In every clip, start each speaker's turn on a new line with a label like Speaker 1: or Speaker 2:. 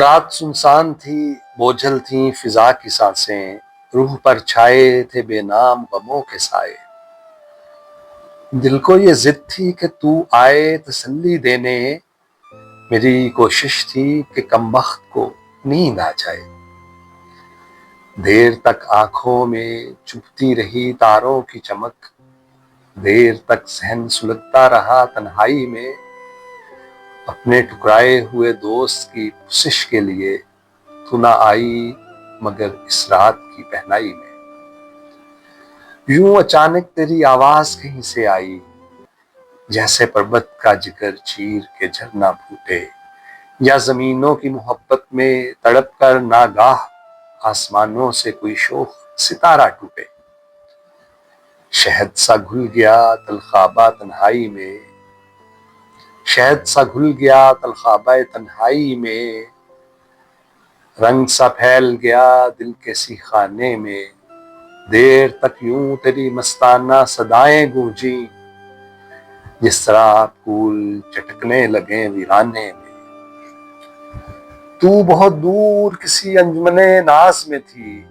Speaker 1: رات سنسان تھی، بوجھل تھیں فضا کی سانسیں، روح پر چھائے تھے بے نام غموں کے سائے۔ دل کو یہ ضد تھی کہ تو آئے تسلی دینے، میری کوشش تھی کہ کم بخت کو نیند آ جائے۔ دیر تک آنکھوں میں چبھتی رہی تاروں کی چمک، دیر تک ذہن سلگتا رہا تنہائی میں، اپنے ٹکرائے ہوئے دوست کی پرسش کے لیے تو نہ آئی مگر اس رات کی پہنائی میں۔ یوں اچانک تیری آواز کہیں سے آئی، جیسے پربت کا جگر چیر کے جھرنا پھوٹے، یا زمینوں کی محبت میں تڑپ کر ناگاہ آسمانوں سے کوئی شوخ ستارہ ٹوٹے۔ شہد سا گھل گیا تلخابہ تنہائی میں، شہد سا گھل گیا تلخابہ تنہائی میں، رنگ سا پھیل گیا دل کے سی خانے میں۔ دیر تک یوں تیری مستانہ صدائیں گونجیں، جس طرح پھول چٹکنے لگیں ویرانے میں۔ تو بہت دور کسی انجمن ناز میں تھی،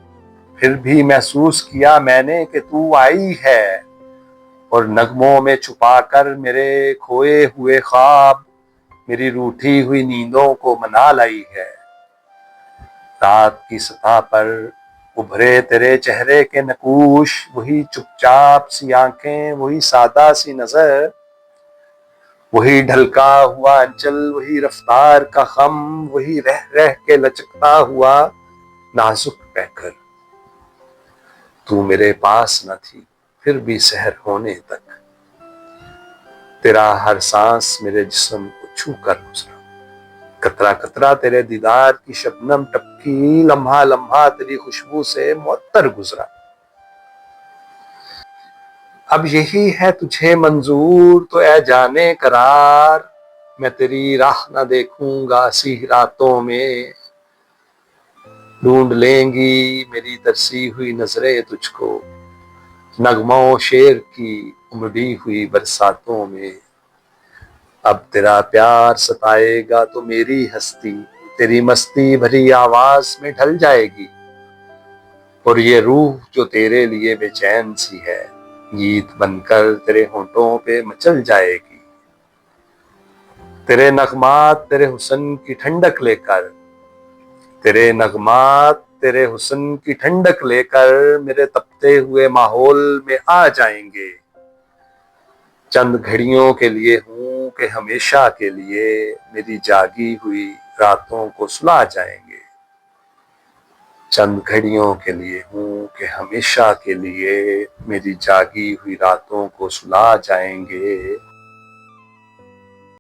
Speaker 1: پھر بھی محسوس کیا میں نے کہ تو آئی ہے، اور نغموں میں چھپا کر میرے کھوئے ہوئے خواب، میری روٹھی ہوئی نیندوں کو منا لائی ہے۔ رات کی سطح پر ابھرے تیرے چہرے کے نقوش، وہی چپ چاپ سی آنکھیں، وہی سادہ سی نظر، وہی ڈھلکا ہوا انچل، وہی رفتار کا خم، وہی رہ رہ کے لچکتا ہوا نازک پیکر۔ تو میرے پاس نہ تھی پھر بھی سحر ہونے تک، تیرا ہر سانس میرے جسم کو چھو کر گزرا۔ قطرہ قطرہ تیرے دیدار کی شبنم ٹپکی، لمحہ لمحہ تیری خوشبو سے معطر گزرا۔ اب یہی ہے تجھے منظور تو اے جانے قرار، میں تیری راہ نہ دیکھوں گا سی راتوں میں، ڈھونڈ لیں گی میری ترسی ہوئی نظریں تجھ کو، نغموں شعر کی امڑی ہوئی برساتوں میں۔ اب تیرا پیار ستائے گا تو میری ہستی، تیری مستی بھری آواز میں ڈھل جائے گی، اور یہ روح جو تیرے لیے بے چین سی ہے، گیت بن کر تیرے ہونٹوں پہ مچل جائے گی۔ تیرے نغمات تیرے حسن کی ٹھنڈک لے کر، تیرے نغمات تیرے حسن کی ٹھنڈک لے کر میرے تپتے ہوئے ماحول میں آ جائیں گے۔ چند گھڑیوں کے لیے ہوں کہ ہمیشہ کے لیے میری جاگی ہوئی راتوں کو سلا جائیں گے۔ چند گھڑیوں کے لیے ہوں کہ ہمیشہ کے لیے میری جاگی ہوئی راتوں کو سلا جائیں گے۔